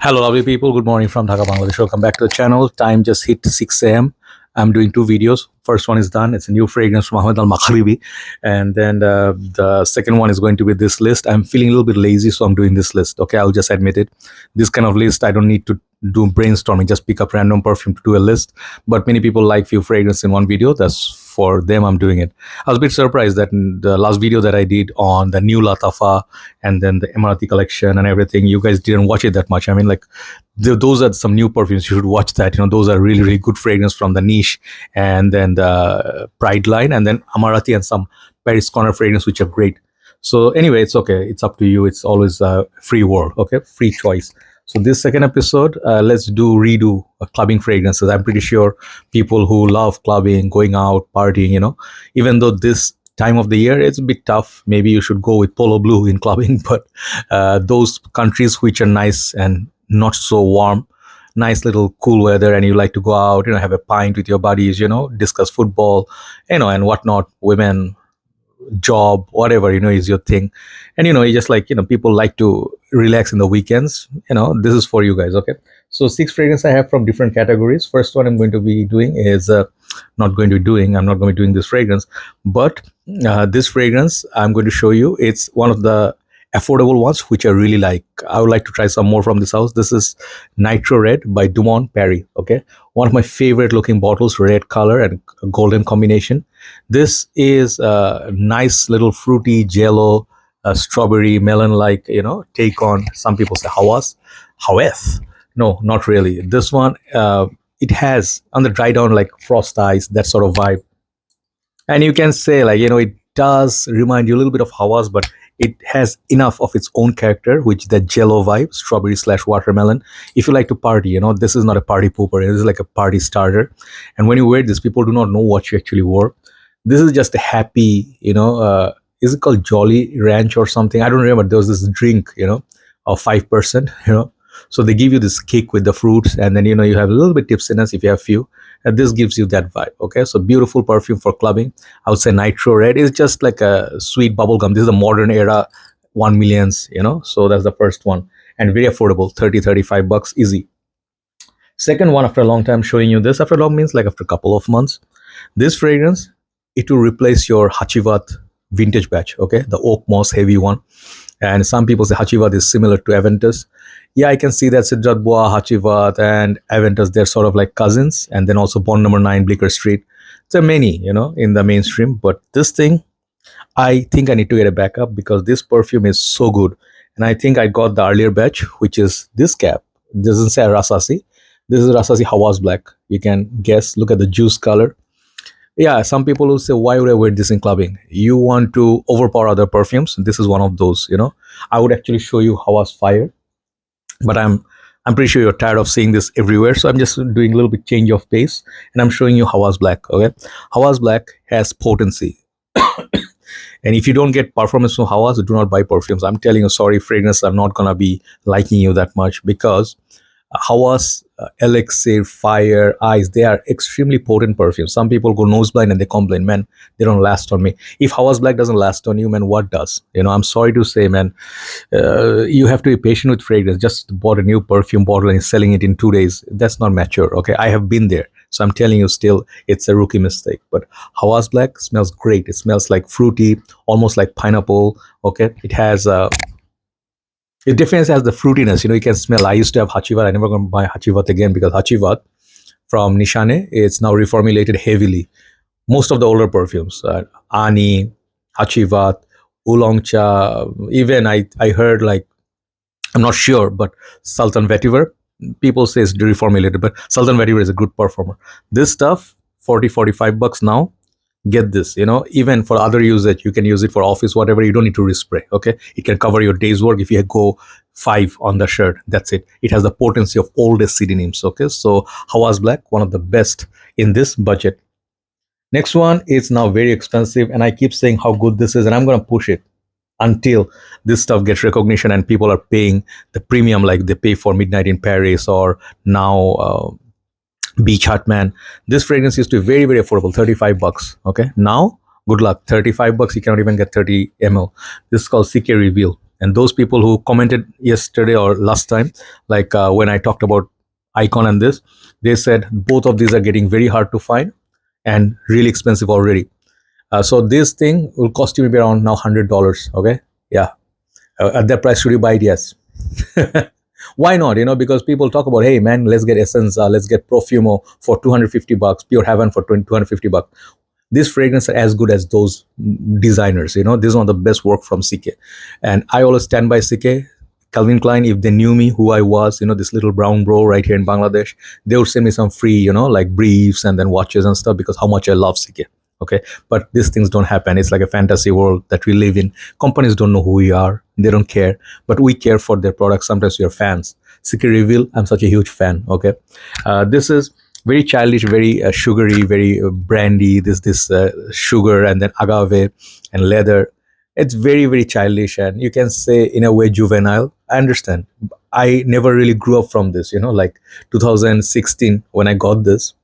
Hello, lovely people. Good morning from Dhaka, Bangladesh. Welcome back to the channel. Time just hit 6 a.m. I'm doing two videos. First one is done. It's a new fragrance from Ahmed Al Maghribi. And then the second one is going to be this list. I'm feeling a little bit lazy, so I'm doing this list. Okay, I'll just admit it. This kind of list, I don't need to do brainstorming, just pick up random perfume to do a list. But many people like few fragrances in one video. That's for them, I'm doing it. I was a bit surprised that in the last video that I did on the new Latafa and then the Emirati collection and everything, you guys didn't watch it that much. I mean, like, those are some new perfumes. You should watch that. Those are really, really good fragrance from the niche and then the Pride line and then Emirati and some Paris Corner fragrance, which are great. So anyway, it's okay. It's up to you. It's always a free world. Okay, free choice. So this second episode, let's redo clubbing fragrances. I'm pretty sure people who love clubbing, going out, partying, even though this time of the year it's a bit tough, maybe you should go with Polo Blue in clubbing. But those countries which are nice and not so warm, nice little cool weather, and you like to go out, have a pint with your buddies, discuss football, and whatnot, women, job, whatever is your thing. And you just like people like to relax in the weekends. This is for you guys. Okay, so 6 fragrances I have from different categories. First one I'm going to be doing is I'm not going to be doing this fragrance, but this fragrance I'm going to show you, it's one of the affordable ones which I really like. I would like to try some more from this house. This is Nitro Red by Dumont Paris. Okay, one of my favorite looking bottles, red color and golden combination. This is a nice little fruity jello, strawberry melon like take on, some people say Hawas. No, not really. This one it has on the dry down like frost ice, that sort of vibe. And you can say like it does remind you a little bit of Hawas, but it has enough of its own character, which the jello vibe, strawberry / watermelon. If you like to party, this is not a party pooper. This is like a party starter. And when you wear this, people do not know what you actually wore. This is just a happy, is it called Jolly Ranch or something? I don't remember. There was this drink, of 5%, So they give you this cake with the fruits, and then, you have a little bit tipsiness if you have few. And this gives you that vibe. Okay, so beautiful perfume for clubbing. I would say Nitro Red is just like a sweet bubble gum. This is a modern era 1 millions, so that's the first one. And very affordable, 30-35 bucks, easy. Second one, after a long time showing you this, after long means like after a couple of months, this fragrance, it will replace your Hachivat vintage batch. Okay, the oak moss heavy one. And some people say Hachivat is similar to Aventus. Yeah, I can see that Sidrat Bois, Hachivat, and Aventus, they're sort of like cousins. And then also Bond Number 9, Bleecker Street. There are many, in the mainstream. But this thing, I think I need to get a backup because this perfume is so good. And I think I got the earlier batch, which is this cap. It doesn't say Rasasi. This is Rasasi Hawas Black. You can guess, look at the juice color. Yeah, some people will say, why would I wear this in clubbing? You want to overpower other perfumes. This is one of those, I would actually show you Hawas Fire. But I'm pretty sure you're tired of seeing this everywhere. So I'm just doing a little bit change of pace. And I'm showing you Hawas Black, okay? Hawas Black has potency. And if you don't get performance from Hawas, do not buy perfumes. I'm telling you, sorry, fragrance, I'm not going to be liking you that much because Hawas, Elixir, Fire, Ice, they are extremely potent perfumes. Some people go nose blind and they complain, man, they don't last on me. If Hawas Black doesn't last on you, man, what does? I'm sorry to say, man, you have to be patient with fragrance. Just bought a new perfume bottle and selling it in 2 days. That's not mature, okay? I have been there. So I'm telling you still, it's a rookie mistake. But Hawas Black smells great. It smells like fruity, almost like pineapple, okay? It has it definitely has the fruitiness. You can smell. I used to have Hachivat. I never going to buy Hachivat again because Hachivat from Nishane, it's now reformulated heavily. Most of the older perfumes, Ani, Hachivat, Oolong Cha, even I heard like, I'm not sure, but Sultan Vetiver, people say it's reformulated, but Sultan Vetiver is a good performer. This stuff, 40-45 bucks now. Get this, even for other usage, you can use it for office, whatever. You don't need to respray, okay? It can cover your day's work. If you go 5 on the shirt, that's it. It has the potency of oldest pseudonyms, okay? So Hawas Black, one of the best in this budget. Next one is now very expensive, and I keep saying how good this is, and I'm going to push it until this stuff gets recognition and people are paying the premium like they pay for Midnight in Paris or now Beach Hut, man. This fragrance used to be very, very affordable, 35 bucks. Okay, now good luck, 35 bucks. You cannot even get 30 ml. This is called CK Reveal. And those people who commented yesterday or last time, like when I talked about Icon and this, they said both of these are getting very hard to find and really expensive already. So this thing will cost you maybe around now $100. Okay, yeah, at that price should you buy it? Yes. Why not? Because people talk about, hey man, let's get Essence, let's get Perfume for $250, Pure Heaven for $250. This fragrance are as good as those designers. This is one of the best work from CK, and I always stand by CK. Calvin Klein, if they knew me, who I was, this little brown bro right here in Bangladesh, they would send me some free, like briefs and then watches and stuff, because how much I love CK. Okay, but these things don't happen. It's like a fantasy world that we live in. Companies don't know who we are, they don't care, but we care for their products. Sometimes we are fans. CK Reveal, I'm such a huge fan. Okay, this is very childish, very sugary, very brandy. This sugar and then agave and leather. It's very, very childish, and you can say in a way juvenile. I understand. I never really grew up from this. Like 2016 when I got this.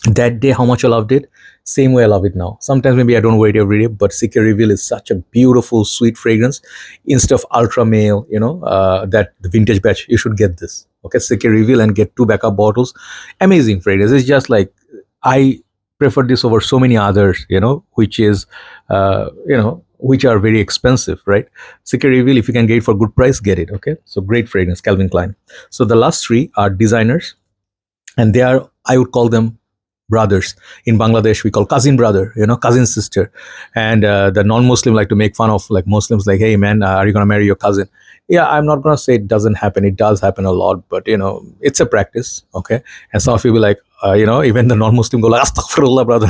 That day, how much I loved it, same way I love it now. Sometimes maybe I don't wear it every day, but CK Reveal is such a beautiful, sweet fragrance. Instead of Ultra Male, that the vintage batch, you should get this. Okay, CK Reveal and get 2 backup bottles. Amazing fragrance. It's just like, I prefer this over so many others, which is, which are very expensive, right? CK Reveal, if you can get it for good price, get it. Okay, so great fragrance, Calvin Klein. So the last 3 are designers, and they are, I would call them brothers. In Bangladesh we call cousin brother, cousin sister. And the non-Muslim like to make fun of like Muslims, like, hey man, are you gonna marry your cousin? Yeah, I'm not gonna say it doesn't happen. It does happen a lot, but it's a practice. Okay, and some of you will like, even the non-Muslim go like, astaghfirullah, brother.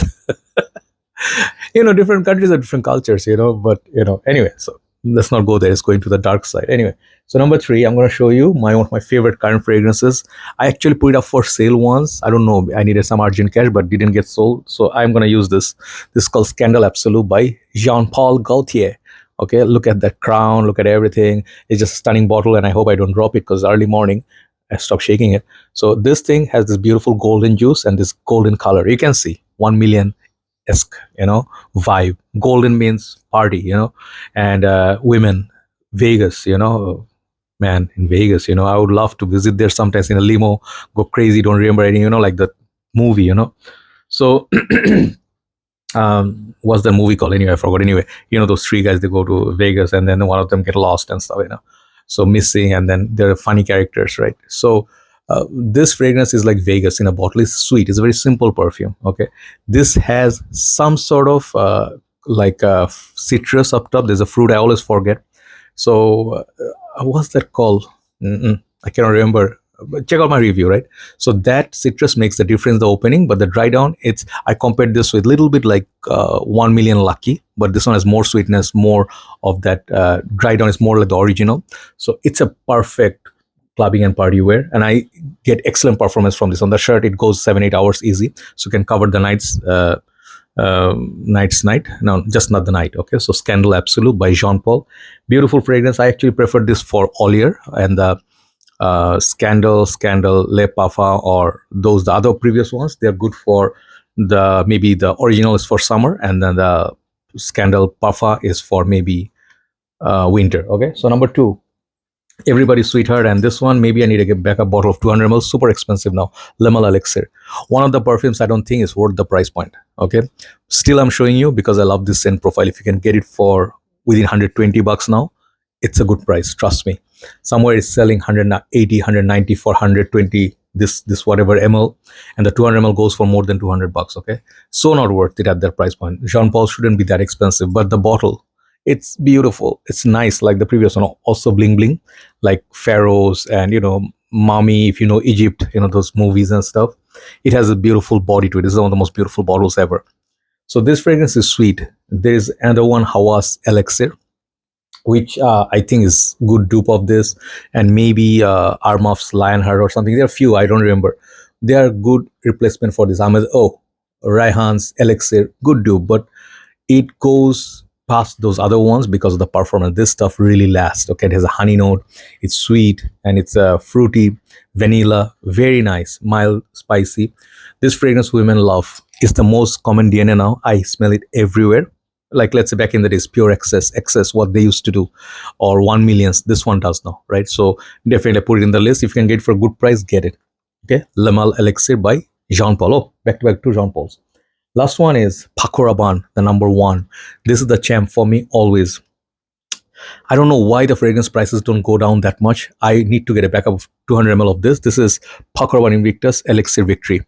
Different countries have different cultures, but anyway, so let's not go there. It's going to the dark side. Anyway, so number 3, I'm going to show you one of my favorite current fragrances. I actually put it up for sale once. I don't know, I needed some urgent cash, but didn't get sold, so I'm going to use this. This is called Scandal Absolu by Jean-Paul Gaultier. Okay, look at that crown, look at everything. It's just a stunning bottle, and I hope I don't drop it because early morning I stopped shaking it. So this thing has this beautiful golden juice and this golden color. You can see 1 million esque, vibe. Golden means party, and women, Vegas, man, in Vegas, I would love to visit there sometimes in a limo, go crazy, don't remember anything, like the movie, So what's the movie called anyway? I forgot. Anyway, those 3 guys, they go to Vegas and then one of them get lost and stuff, so missing, and then they're funny characters, right? So this fragrance is like Vegas in a bottle. It's sweet. It's a very simple perfume. Okay, this has some sort of like citrus up top. There's a fruit I always forget. So what's that called? I cannot remember. But check out my review, right? So that citrus makes the difference, the opening, but the dry down, I compared this with a little bit like 1 million Lucky, but this one has more sweetness, more of that dry down is more like the original. So it's a perfect clubbing and party wear, and I get excellent performance from this. On the shirt, it goes 7-8 hours easy, so you can cover the night. No, just not the night. Okay, so Scandal Absolu by Jean Paul, beautiful fragrance. I actually prefer this for all year, and the Scandal, Le Parfum, or the other previous ones, they're good for maybe the original is for summer, and then the Scandal Parfum is for maybe winter. Okay, so number 2, everybody's sweetheart, and this one maybe I need to get back a bottle of 200 ml, super expensive now, Lemon Elixir. One of the perfumes I don't think is worth the price point. Okay, still I'm showing you because I love this scent profile. If you can get it for within $120 now, it's a good price, trust me. Somewhere it's selling 180, 190 for 120 this whatever ml, and the 200 ml goes for more than $200. Okay, so not worth it at that price point. Jean Paul shouldn't be that expensive, but the bottle, it's beautiful, it's nice, like the previous one, also bling bling, like pharaohs and Mommy, if Egypt, those movies and stuff. It has a beautiful body to it. This is one of the most beautiful bottles ever. So this fragrance is sweet. There is another one, Hawas Elixir, which I think is good dupe of this, and maybe Armaf's Lionheart or something. There are a few, I don't remember. They are good replacement for this. Raihan's Elixir, good dupe, but it goes past those other ones because of the performance. This stuff really lasts. Okay, it has a honey note, it's sweet, and it's fruity, vanilla, very nice, mild, spicy. This fragrance women love. It's the most common DNA now. I smell it everywhere. like let's say back in the days, pure excess, what they used to do, or 1 millions. This one does now, right? So definitely put it in the list. If you can get it for a good price, get it. Okay, Lamal Elixir by Jean Paul. Oh, back to back two Jean Pauls. Last one is Paco Rabanne, the number one. This is the champ for me always. I don't know why the fragrance prices don't go down that much. I need to get a backup of 200 ml of this. This is Paco Rabanne Invictus Elixir Victory.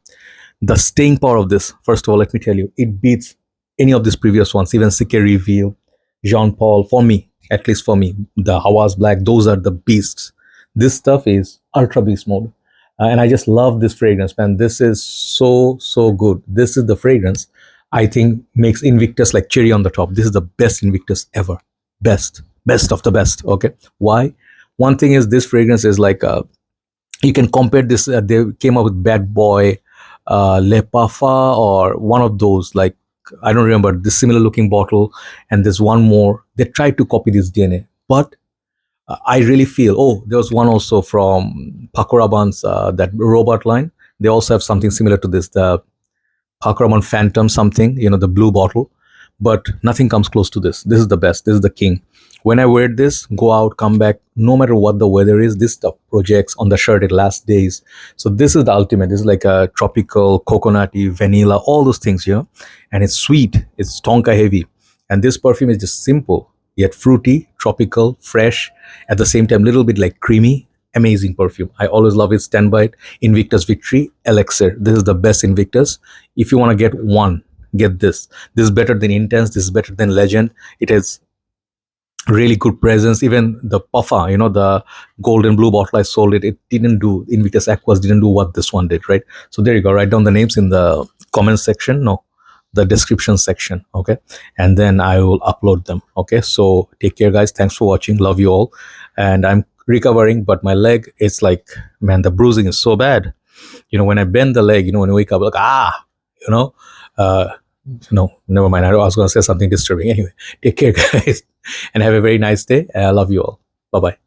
The staying power of this, first of all, let me tell you, it beats any of these previous ones, even Sique Reveal, Jean Paul, for me, at least for me, the Hawas Black, those are the beasts. This stuff is ultra beast mode. And I just love this fragrance, man. This is so good. This is the fragrance I think makes Invictus like cherry on the top. This is the best Invictus ever. Best of the best. Okay. Why? One thing is this fragrance is like, you can compare this, they came up with Bad Boy, Le Parfum, or one of those, like, I don't remember, this similar looking bottle, and there's one more. They tried to copy this DNA, but I really feel, oh, there was one also from Paco Rabanne's, that robot line. They also have something similar to this, the Paco Rabanne Phantom something, you know, the blue bottle, but nothing comes close to this. This is the best. This is the king. When I wear this, go out, come back, no matter what the weather is, this stuff projects on the shirt. It lasts days. So this is the ultimate. This is like a tropical, coconutty, vanilla, all those things here. And it's sweet. It's tonka heavy. And this perfume is just simple, yet fruity, tropical, fresh, at the same time, little bit like creamy. Amazing perfume. I always love it. Stand by it. Invictus Victory Elixir. This is the best Invictus. If you want to get one, get this. This is better than Intense. This is better than Legend. It has really good presence. Even the puffer, you know, the golden blue bottle I sold it, it didn't do, Invictus Aquas didn't do what this one did, right? So there you go. Write down the names in the comment section, no, the description section, okay? And then I will upload them, okay? So take care, guys. Thanks for watching. Love you all. And I'm recovering, but my leg, it's like, man, the bruising is so bad. You know, when I bend the leg, you know, when I wake up, like, you know, no, never mind. I was going to say something disturbing. Anyway, take care, guys, and have a very nice day. I love you all. Bye-bye.